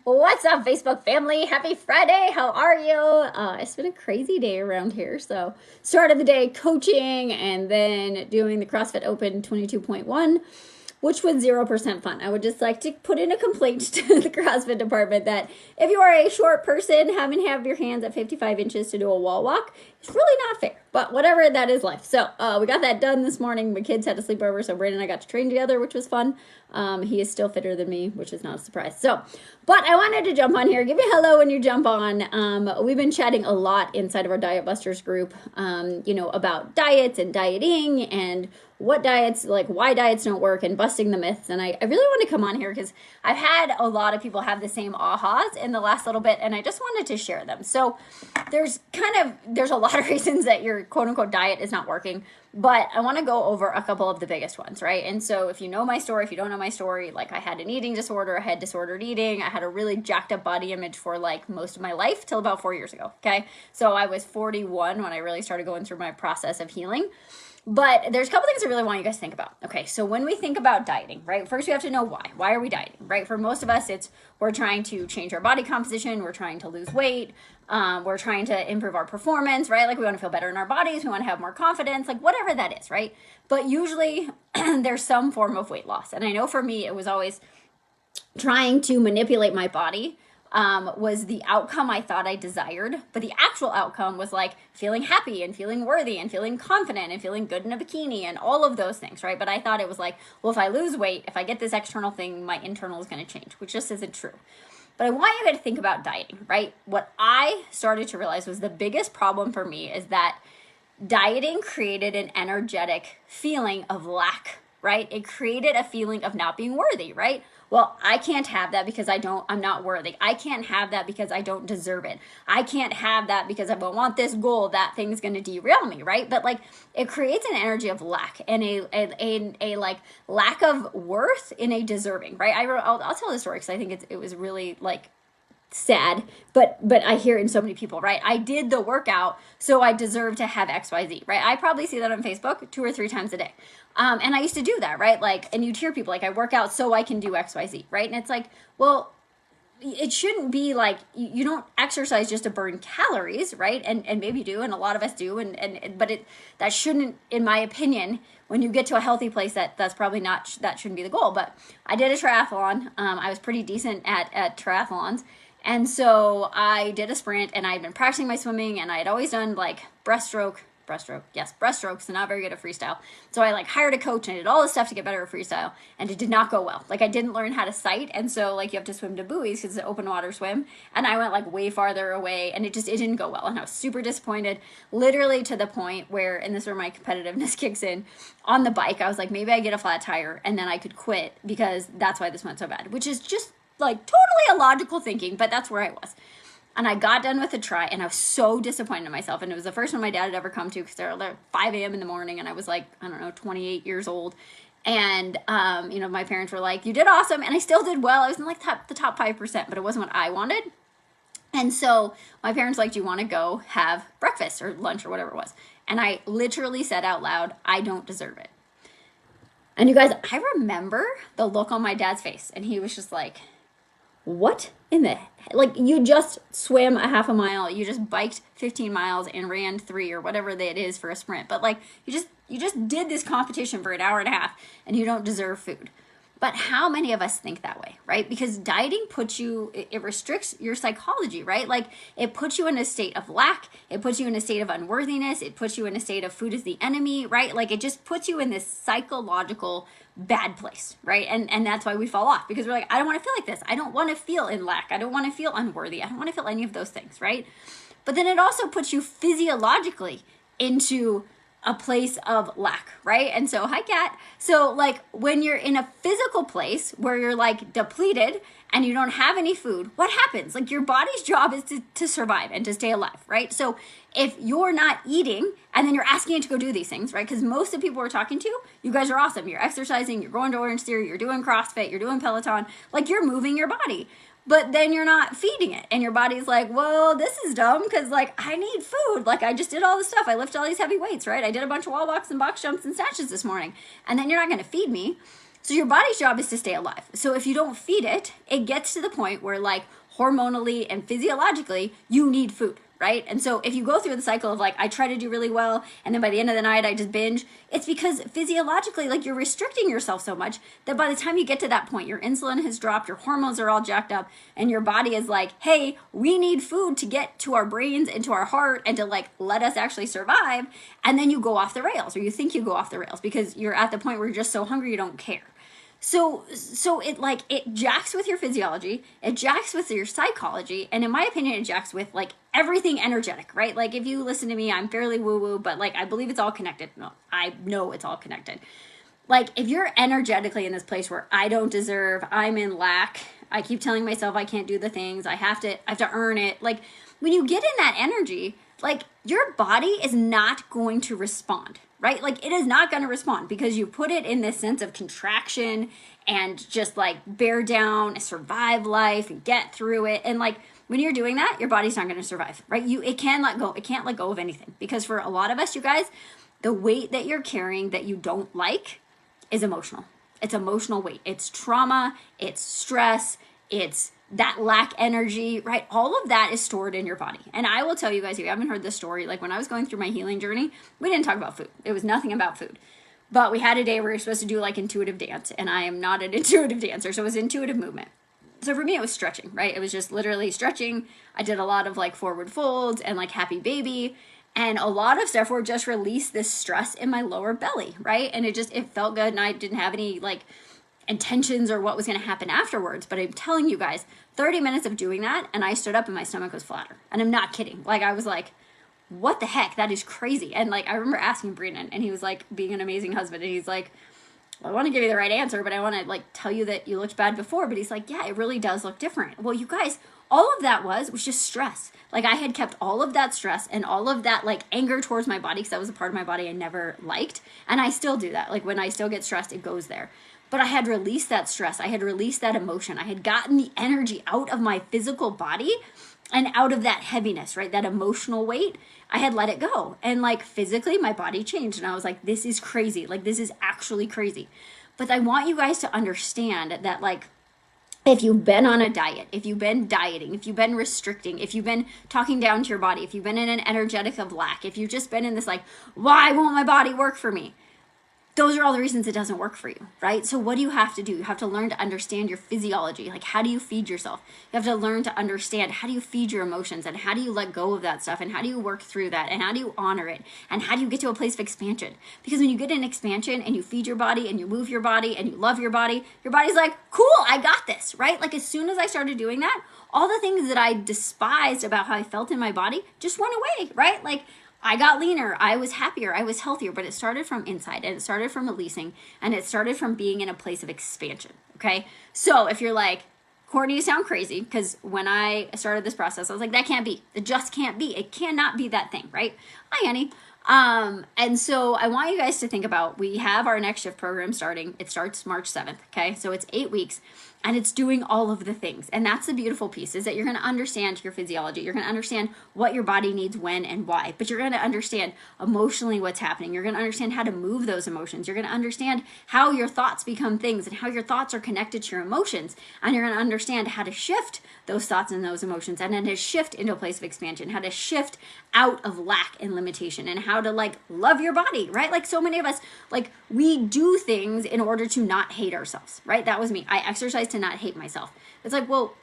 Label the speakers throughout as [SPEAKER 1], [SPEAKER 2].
[SPEAKER 1] What's up, Facebook family? Happy Friday. How are you? It's been a crazy day around here. So, started the day coaching and then doing the CrossFit Open 22.1, which was 0% fun. I would just like to put in a complaint to the CrossFit department that if you are a short person, having to have your hands at 55 inches to do a wall walk, it's really not fair. But whatever, that is life. So, we got that done this morning. My kids had a sleepover, so Brandon and I got to train together, which was fun. He is still fitter than me, which is not a surprise. So, but I wanted to jump on here. Give me a hello when you jump on. We've been chatting a lot inside of our Diet Busters group, about diets and dieting and what diets, like why diets don't work and busting the myths. And I really want to come on here because I've had a lot of people have the same ahas in the last little bit, and I just wanted to share them. So there's a lot of reasons that your quote unquote diet is not working, but I want to go over a couple of the biggest ones, right? And so if you know my story, if you don't know my story, like I had an eating disorder, I had disordered eating, I had a really jacked up body image for like most of my life till about 4 years ago, okay? So I was 41 when I really started going through my process of healing. But there's a couple things I really want you guys to think about. Okay, so when we think about dieting, right, first we have to know why. Why are we dieting, right? For most of us, we're trying to change our body composition, we're trying to lose weight, we're trying to improve our performance, right? Like we want to feel better in our bodies, we want to have more confidence, like whatever that is, right? But usually there's some form of weight loss. And I know for me, it was always trying to manipulate my body was the outcome I thought I desired, but the actual outcome was like feeling happy and feeling worthy and feeling confident and feeling good in a bikini and all of those things, right? But I thought it was like, well, if I lose weight, if I get this external thing, my internal is going to change, which just isn't true. But I want you to think about dieting, right? What I started to realize was the biggest problem for me is that dieting created an energetic feeling of lack, right? It created a feeling of not being worthy, right? Well, I can't have that because I'm not worthy. I can't have that because I don't deserve it. I can't have that because if I want this goal, that thing's going to derail me, right? But like it creates an energy of lack and a like lack of worth in a deserving, right? I'll tell the story because I think it was really like sad, but I hear it in so many people, right? I did the workout, so I deserve to have XYZ, right? I probably see that on Facebook 2 or 3 times a day. And I used to do that, right? Like, and you'd hear people like, I work out so I can do XYZ, right? And it's like, well, it shouldn't be like you don't exercise just to burn calories, right? And maybe you do, and a lot of us do, but that shouldn't, in my opinion, when you get to a healthy place, that's probably not, that shouldn't be the goal. But I did a triathlon. I was pretty decent at triathlons. And so I did a sprint and I had been practicing my swimming and I had always done like breaststroke, so not very good at freestyle. So I like hired a coach and I did all this stuff to get better at freestyle and it did not go well. Like I didn't learn how to sight. And so like you have to swim to buoys because it's an open water swim. And I went like way farther away and it didn't go well. And I was super disappointed, literally to the point where, and this is where my competitiveness kicks in, on the bike, I was like, maybe I get a flat tire and then I could quit because that's why this went so bad, which is just like totally illogical thinking, but that's where I was. And I got done with the try and I was so disappointed in myself. And it was the first one my dad had ever come to because they're like 5 a.m. in the morning and I was like, I don't know, 28 years old. And, my parents were like, you did awesome. And I still did well. I was in like the top 5%, but it wasn't what I wanted. And so my parents were like, do you want to go have breakfast or lunch or whatever it was? And I literally said out loud, I don't deserve it. And you guys, I remember the look on my dad's face and he was just like, what in the, like you just swam a half a mile, you just biked 15 miles and ran 3 or whatever that is for a sprint, but like you just did this competition for an hour and a half and you don't deserve food. But how many of us think that way, right? Because dieting puts you, it restricts your psychology, right? Like it puts you in a state of lack. It puts you in a state of unworthiness. It puts you in a state of food is the enemy, right? Like it just puts you in this psychological bad place, right? And that's why we fall off because we're like, I don't want to feel like this. I don't want to feel in lack. I don't want to feel unworthy. I don't want to feel any of those things, right? But then it also puts you physiologically into a place of lack, right? And so, hi, Kat. So, like, when you're in a physical place where you're like depleted and you don't have any food, what happens? Like, your body's job is to survive and to stay alive, right? So, if you're not eating and then you're asking it to go do these things, right? Because most of the people we're talking to, you guys are awesome. You're exercising, you're going to Orange Theory, you're doing CrossFit, you're doing Peloton, like, you're moving your body. But then you're not feeding it. And your body's like, well, this is dumb because, like, I need food. Like, I just did all this stuff. I lifted all these heavy weights, right? I did a bunch of wall walks and box jumps and snatches this morning. And then you're not going to feed me. So your body's job is to stay alive. So if you don't feed it, it gets to the point where like hormonally and physiologically, you need food, right? And so if you go through the cycle of like, I try to do really well, and then by the end of the night, I just binge, it's because physiologically, like you're restricting yourself so much that by the time you get to that point, your insulin has dropped, your hormones are all jacked up, and your body is like, hey, we need food to get to our brains and to our heart and to like let us actually survive. And then you go off the rails, or you think you go off the rails because you're at the point where you're just so hungry you don't care. So it jacks with your physiology, it jacks with your psychology, and in my opinion, it jacks with like everything energetic, right? Like if you listen to me, I'm fairly woo-woo, but like I believe it's all connected. No, I know it's all connected. Like if you're energetically in this place where I don't deserve, I'm in lack, I keep telling myself I can't do the things, I have to earn it. Like when you get in that energy, like your body is not going to respond, right? Like it is not going to respond because you put it in this sense of contraction and just like bear down, survive life and get through it. And like when you're doing that, your body's not going to survive, right? It can't let go of anything, because for a lot of us, you guys, the weight that you're carrying that you don't like is emotional. It's emotional weight. It's trauma, it's stress, it's that lack energy, right? All of that is stored in your body. And I will tell you guys, if you haven't heard this story, like when I was going through my healing journey, we didn't talk about food. It was nothing about food. But we had a day where we were supposed to do like intuitive dance, and I am not an intuitive dancer, so it was intuitive movement. So for me, it was stretching, right? It was just literally stretching. I did a lot of like forward folds and like happy baby, and a lot of stuff where just release this stress in my lower belly, right? And it felt good, and I didn't have any like intentions or what was going to happen afterwards. But I'm telling you guys, 30 minutes of doing that, and I stood up and my stomach was flatter. And I'm not kidding. Like I was like, what the heck? That is crazy. And like I remember asking Brennan, and he was like being an amazing husband, and he's like, I want to give you the right answer, but I want to like tell you that you looked bad before. But he's like, yeah, it really does look different. Well, you guys, all of that was just stress. Like I had kept all of that stress and all of that like anger towards my body, because that was a part of my body I never liked. And I still do that. Like when I still get stressed, it goes there. But I had released that stress. I had released that emotion. I had gotten the energy out of my physical body and out of that heaviness, right? That emotional weight. I had let it go. And like physically, my body changed. And I was like, this is crazy. Like this is actually crazy. But I want you guys to understand that like, if you've been on a diet, if you've been dieting, if you've been restricting, if you've been talking down to your body, if you've been in an energetic of lack, if you've just been in this like, why won't my body work for me? Those are all the reasons it doesn't work for you, right? So what do you have to do? You have to learn to understand your physiology. Like, how do you feed yourself? You have to learn to understand how do you feed your emotions, and how do you let go of that stuff, and how do you work through that, and how do you honor it, and how do you get to a place of expansion? Because when you get in expansion and you feed your body and you move your body and you love your body's like, cool, I got this, right? Like as soon as I started doing that, all the things that I despised about how I felt in my body just went away, right? Like I got leaner, I was happier, I was healthier, but it started from inside, and it started from releasing, and it started from being in a place of expansion, okay? So if you're like, Courtney, you sound crazy, because when I started this process, I was like, that can't be. It just can't be. It cannot be that thing, right? Hi, Annie. And so I want you guys to think about, we have our next shift program starting. It starts March 7th, okay? So it's 8 weeks. And it's doing all of the things. And that's the beautiful piece, is that you're going to understand your physiology. You're going to understand what your body needs when and why. But you're going to understand emotionally what's happening. You're going to understand how to move those emotions. You're going to understand how your thoughts become things and how your thoughts are connected to your emotions. And you're going to understand how to shift those thoughts and those emotions, and then to shift into a place of expansion, how to shift out of lack and limitation, and how to like love your body, right? Like so many of us, like we do things in order to not hate ourselves, right? That was me. I exercised to not hate myself. It's like, well,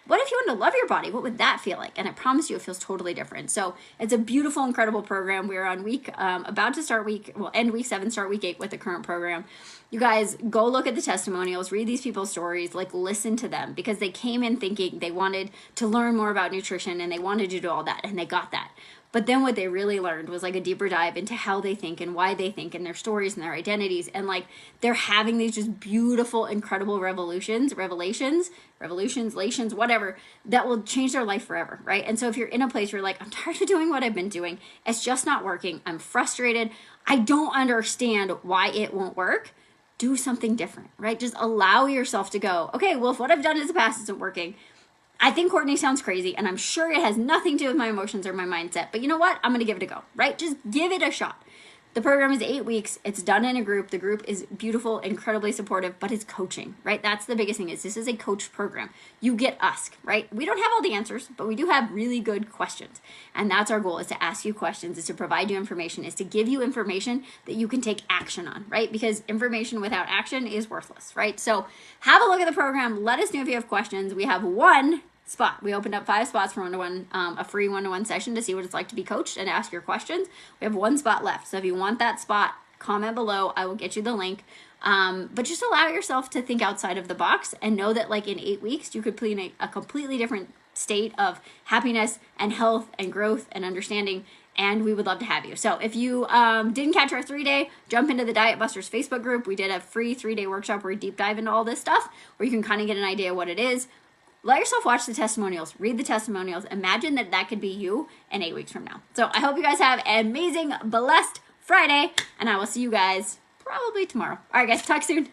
[SPEAKER 1] what if you want to love your body? What would that feel like? And I promise you, it feels totally different. So it's a beautiful, incredible program. We're on about to start end week 7, start week 8 with the current program. You guys go look at the testimonials, read these people's stories, like listen to them, because they came in thinking they wanted to learn more about nutrition and they wanted to do all that, and they got that. But then what they really learned was like a deeper dive into how they think and why they think and their stories and their identities. And like they're having these just beautiful, incredible revelations, whatever, that will change their life forever, right? And so if you're in a place where you're like, I'm tired of doing what I've been doing, it's just not working, I'm frustrated, I don't understand why it won't work, do something different, right? Just allow yourself to go, okay, well, if what I've done in the past isn't working, I think Courtney sounds crazy, and I'm sure it has nothing to do with my emotions or my mindset, but you know what? I'm going to give it a go, right? Just give it a shot. The program is 8 weeks. It's done in a group. The group is beautiful, incredibly supportive, but it's coaching, right? That's the biggest thing is this is a coach program. You get us, right? We don't have all the answers, but we do have really good questions. And that's our goal, is to ask you questions, is to provide you information, is to give you information that you can take action on, right? Because information without action is worthless, right? So have a look at the program. Let us know if you have questions. We have one spot. We opened up 5 spots for one-to-one, a free one-to-one session to see what it's like to be coached and ask your questions. We have 1 spot left. So if you want that spot, comment below. I will get you the link. But just allow yourself to think outside of the box and know that like in 8 weeks, you could be in a completely different state of happiness and health and growth and understanding. And we would love to have you. So if you didn't catch our 3-day, jump into the Diet Busters Facebook group. We did a free 3-day workshop where we deep dive into all this stuff, where you can kind of get an idea what it is. Let yourself watch the testimonials, read the testimonials. Imagine that that could be you in 8 weeks from now. So I hope you guys have an amazing, blessed Friday, and I will see you guys probably tomorrow. All right, guys, talk soon.